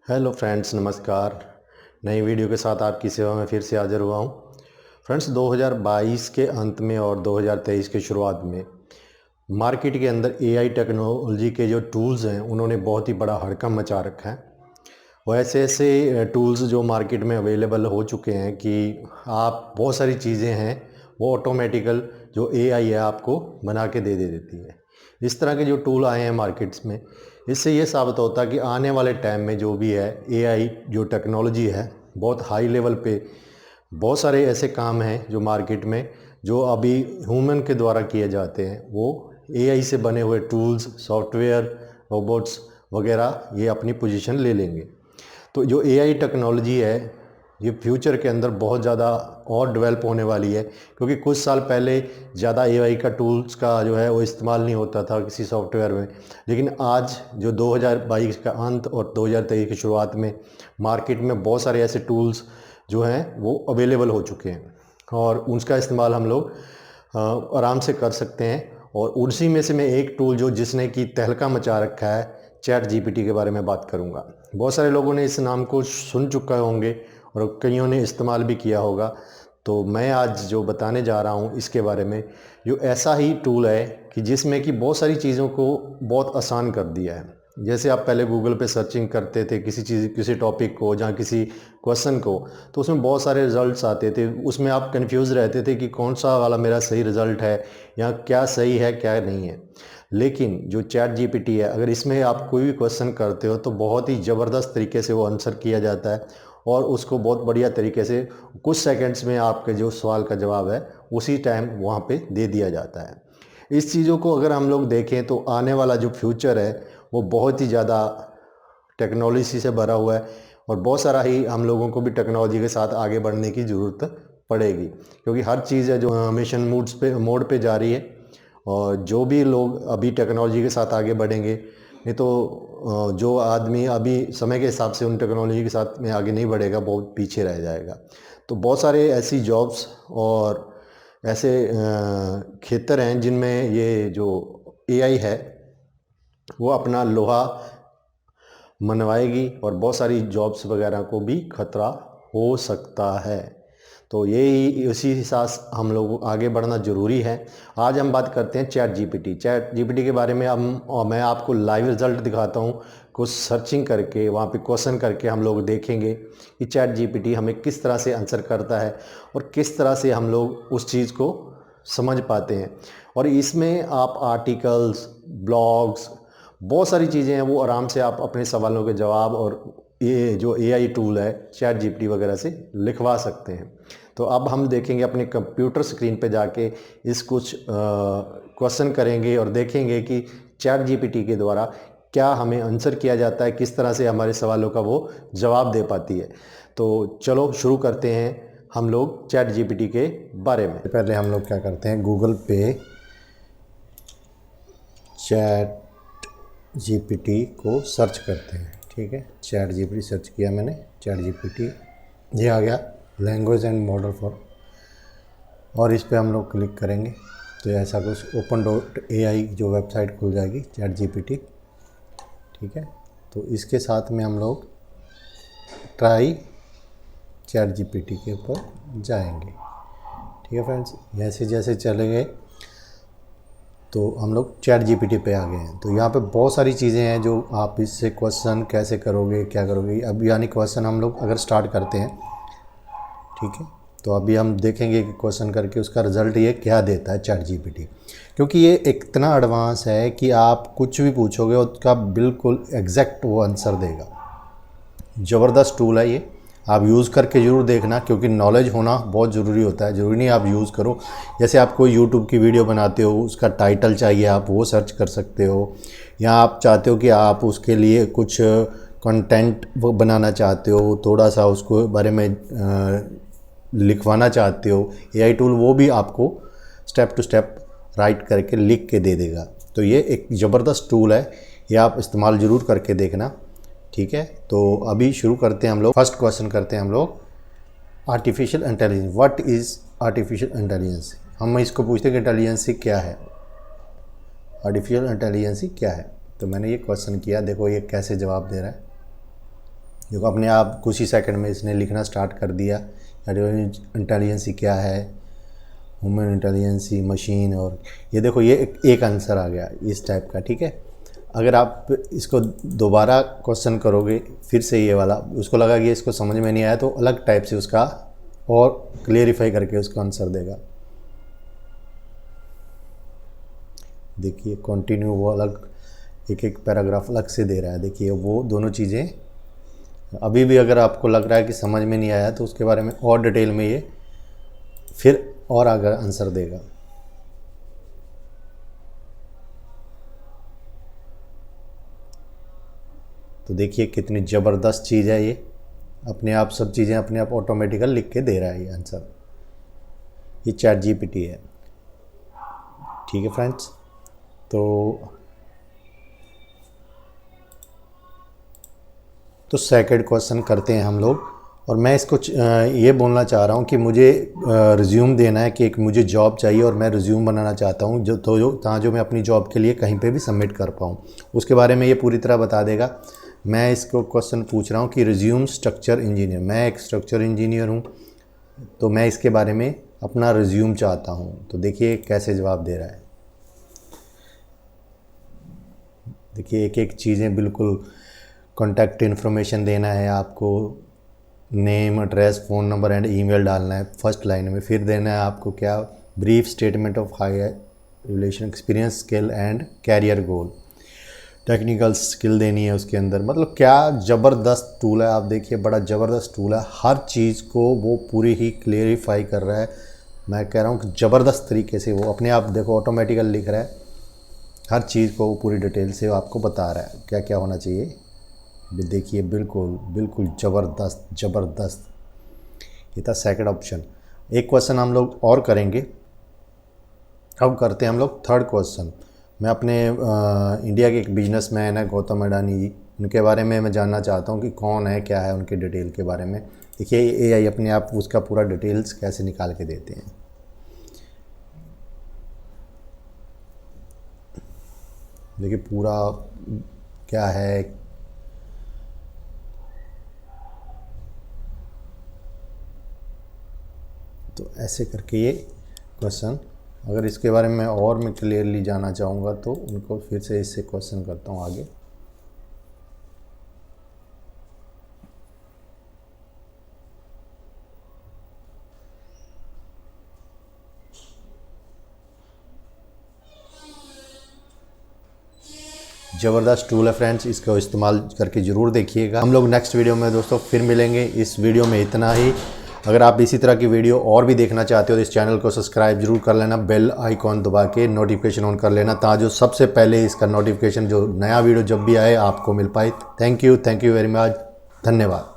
Hello friends, नमस्कार। नई video के साथ आपकी सेवा में फिर से हाजिर हुआ हूँ। फ्रेंड्स, 2022 के अंत में और 2023 के शुरुआत में मार्केट के अंदर एआई टेक्नोलॉजी के जो टूल्स हैं उन्होंने बहुत ही बड़ा हड़कंप मचा रखा है। वो ऐसे ऐसे टूल्स जो मार्केट में अवेलेबल हो चुके हैं कि आप बहुत सारी चीज़ें हैं वो ऑटोमेटिकल जो एआई है आपको बना के दे देती है। इस तरह के जो टूल आए हैं मार्केट्स में, इससे ये साबित होता है कि आने वाले टाइम में जो भी है एआई जो टेक्नोलॉजी है बहुत हाई लेवल पे बहुत सारे ऐसे काम हैं जो मार्केट में जो अभी ह्यूमन के द्वारा किए जाते हैं वो एआई से बने हुए टूल्स, सॉफ्टवेयर, रोबोट्स वगैरह ये अपनी पोजीशन ले लेंगे। तो जो एआई टेक्नोलॉजी है ये फ्यूचर के अंदर बहुत ज़्यादा और डेवलप होने वाली है, क्योंकि कुछ साल पहले ज़्यादा एआई का टूल्स का जो है वो इस्तेमाल नहीं होता था किसी सॉफ्टवेयर में। लेकिन आज जो 2022 का अंत और 2023 की शुरुआत में मार्केट में बहुत सारे ऐसे टूल्स जो हैं वो अवेलेबल हो चुके हैं और उसका इस्तेमाल हम लोग आराम से कर सकते हैं। और उसी में से मैं एक टूल जो जिसने कि तहलका मचा रखा है, चैट जीपीटी के बारे में बात करूंगा। बहुत सारे लोगों ने इस नाम को सुन चुका होंगे और कईयों ने इस्तेमाल भी किया होगा। तो मैं आज जो बताने जा रहा हूँ इसके बारे में, जो ऐसा ही टूल है कि जिसमें कि बहुत सारी चीज़ों को बहुत आसान कर दिया है। जैसे आप पहले गूगल पे सर्चिंग करते थे किसी चीज़, किसी टॉपिक को, जहाँ किसी क्वेश्चन को, तो उसमें बहुत सारे रिजल्ट्स आते थे। उसमें आप कंफ्यूज रहते थे कि कौन सा वाला मेरा सही रिजल्ट है या क्या सही है क्या नहीं है। लेकिन जो चैट जीपीटी है, अगर इसमें आप कोई भी क्वेश्चन करते हो तो बहुत ही ज़बरदस्त तरीके से वो आंसर किया जाता है और उसको बहुत बढ़िया तरीके से कुछ सेकंड्स में आपके जो सवाल का जवाब है उसी टाइम वहाँ पे दे दिया जाता है। इस चीज़ों को अगर हम लोग देखें तो आने वाला जो फ्यूचर है वो बहुत ही ज़्यादा टेक्नोलॉजी से भरा हुआ है और बहुत सारा ही हम लोगों को भी टेक्नोलॉजी के साथ आगे बढ़ने की ज़रूरत पड़ेगी, क्योंकि हर चीज़ है जो मिशन मोड पे जा रही है। और जो भी लोग अभी टेक्नोलॉजी के साथ आगे बढ़ेंगे, नहीं तो जो आदमी अभी समय के हिसाब से उन टेक्नोलॉजी के साथ में आगे नहीं बढ़ेगा, बहुत पीछे रह जाएगा। तो बहुत सारे ऐसी जॉब्स और ऐसे क्षेत्र हैं जिनमें ये जो एआई है वो अपना लोहा मनवाएगी और बहुत सारी जॉब्स वगैरह को भी खतरा हो सकता है। तो यही इसी हिसाब से हम लोग आगे बढ़ना ज़रूरी है। आज हम बात करते हैं चैट जीपीटी के बारे में। हम और मैं आपको लाइव रिजल्ट दिखाता हूँ, कुछ सर्चिंग करके वहाँ पे क्वेश्चन करके हम लोग देखेंगे कि चैट जीपीटी हमें किस तरह से आंसर करता है और किस तरह से हम लोग उस चीज़ को समझ पाते हैं। और इसमें आप आर्टिकल्स, ब्लॉग्स, बहुत सारी चीज़ें हैं वो आराम से आप अपने सवालों के जवाब और ये जो एआई टूल है चैट जीपीटी वगैरह से लिखवा सकते हैं। तो अब हम देखेंगे अपने कंप्यूटर स्क्रीन पे जाके इस कुछ क्वेश्चन करेंगे और देखेंगे कि चैट जीपीटी के द्वारा क्या हमें आंसर किया जाता है, किस तरह से हमारे सवालों का वो जवाब दे पाती है। तो चलो शुरू करते हैं हम लोग चैट जीपीटी के बारे में। पहले हम लोग क्या करते हैं, गूगल पे चैट जीपीटी को सर्च करते हैं। ठीक है, चैट जीपीटी सर्च किया मैंने, चैट जीपीटी ये आ गया, लैंग्वेज एंड मॉडल फॉर, और इस पे हम लोग क्लिक करेंगे तो ऐसा कुछ open.ai जो वेबसाइट खुल जाएगी चैट जीपीटी। ठीक है, तो इसके साथ में हम लोग ट्राई चैट जीपीटी के ऊपर जाएंगे। ठीक है फ्रेंड्स, जैसे जैसे चले गए तो हम लोग चैट जीपीटी पे आ गए हैं। तो यहाँ पे बहुत सारी चीज़ें हैं जो आप इससे क्वेश्चन कैसे करोगे, क्या करोगे। अब यानी क्वेश्चन हम लोग अगर स्टार्ट करते हैं, ठीक है, तो अभी हम देखेंगे कि क्वेश्चन करके उसका रिज़ल्ट ये क्या देता है चैट जीपीटी। क्योंकि ये इतना एडवांस है कि आप कुछ भी पूछोगे उसका बिल्कुल एग्जैक्ट वो आंसर देगा। ज़बरदस्त टूल है ये, आप यूज़ करके ज़रूर देखना, क्योंकि नॉलेज होना बहुत ज़रूरी होता है। ज़रूरी नहीं आप यूज़ करो, जैसे आप कोई यूट्यूब की वीडियो बनाते हो, उसका टाइटल चाहिए, आप वो सर्च कर सकते हो, या आप चाहते हो कि आप उसके लिए कुछ कंटेंट वो बनाना चाहते हो, थोड़ा सा उसको बारे में लिखवाना चाहते हो, एआई टूल वो भी आपको स्टेप टू स्टेप राइट करके लिख के दे देगा। तो ये एक ज़बरदस्त टूल है, ये आप इस्तेमाल ज़रूर करके देखना। ठीक है, तो अभी शुरू करते हैं हम लोग। फर्स्ट क्वेश्चन करते हैं हम लोग, artificial intelligence, what is artificial intelligence. हम इसको पूछते हैं कि इंटेलिजेंसी क्या है, आर्टिफिशियल इंटेलिजेंसी क्या है। तो मैंने ये क्वेश्चन किया, देखो ये कैसे जवाब दे रहा है। देखो अपने आप कुछ ही सेकंड में इसने लिखना स्टार्ट कर दिया। आर्टिफिशियल इंटेलिजेंस क्या है, ह्यूमन इंटेलिजेंस, मशीन, और ये देखो ये एक आंसर आ गया इस टाइप का। ठीक है, अगर आप इसको दोबारा क्वेश्चन करोगे फिर से ये वाला, उसको लगा कि इसको समझ में नहीं आया तो अलग टाइप से उसका और क्लियरिफाई करके उसका आंसर देगा। देखिए कंटिन्यू वो अलग एक एक पैराग्राफ अलग से दे रहा है। देखिए वो दोनों चीज़ें अभी भी अगर आपको लग रहा है कि समझ में नहीं आया तो उसके बारे में और डिटेल में ये फिर और आगे आंसर देगा। तो देखिए कितनी ज़बरदस्त चीज़ है ये, अपने आप सब चीज़ें अपने आप ऑटोमेटिकल लिख के दे रहा है ये आंसर। ये चैट जीपीटी है। ठीक है फ्रेंड्स, तो सेकंड क्वेश्चन करते हैं हम लोग। और मैं इसको ये बोलना चाह रहा हूँ कि मुझे रिज्यूम देना है कि एक मुझे जॉब चाहिए और मैं रिज्यूम बनाना चाहता हूँ जो मैं अपनी जॉब के लिए कहीं पे भी सबमिट कर पाऊँ। उसके बारे में ये पूरी तरह बता देगा। मैं इसको क्वेश्चन पूछ रहा हूँ कि रिज्यूम स्ट्रक्चर इंजीनियर, मैं एक स्ट्रक्चर इंजीनियर हूँ तो मैं इसके बारे में अपना रिज्यूम चाहता हूँ। तो देखिए कैसे जवाब दे रहा है। देखिए एक एक चीज़ें बिल्कुल, कॉन्टैक्ट इन्फॉर्मेशन देना है आपको, name, address, phone number and email डालना है फर्स्ट लाइन में। फिर देना है आपको क्या, brief statement of higher relation, experience, skill and career goal. Technical skill देनी है उसके अंदर। मतलब क्या ज़बरदस्त टूल है, आप देखिए बड़ा ज़बरदस्त टूल है। हर चीज़ को वो पूरी ही क्लियरिफाई कर रहा है। मैं कह रहा हूँ कि ज़बरदस्त तरीके से वो अपने आप देखो ऑटोमेटिकल लिख रहा है। हर चीज़ को वो पूरी डिटेल से आपको बता रहा है क्या क्या होना चाहिए। देखिए बिल्कुल बिल्कुल ज़बरदस्त ज़बरदस्त। ये था सेकंड ऑप्शन। एक क्वेश्चन हम लोग और करेंगे। अब करते हैं हम लोग थर्ड क्वेश्चन। मैं अपने इंडिया के एक बिजनेसमैन है गौतम अडानी जी, उनके बारे में मैं जानना चाहता हूँ कि कौन है, क्या है, उनके डिटेल के बारे में। देखिए एआई अपने आप उसका पूरा डिटेल्स कैसे निकाल के देते हैं। देखिए पूरा क्या है, तो ऐसे करके ये क्वेश्चन, अगर इसके बारे में और मैं क्लियरली जानना चाहूँगा तो उनको फिर से इससे क्वेश्चन करता हूँ आगे। ज़बरदस्त टूल है फ्रेंड्स, इसको इस्तेमाल करके ज़रूर देखिएगा। हम लोग नेक्स्ट वीडियो में दोस्तों फिर मिलेंगे। इस वीडियो में इतना ही। अगर आप इसी तरह की वीडियो और भी देखना चाहते हो तो इस चैनल को सब्सक्राइब जरूर कर लेना, बेल आइकॉन दबा के नोटिफिकेशन ऑन कर लेना ताकि सबसे पहले इसका नोटिफिकेशन जो नया वीडियो जब भी आए आपको मिल पाए। थैंक यू वेरी मच, धन्यवाद।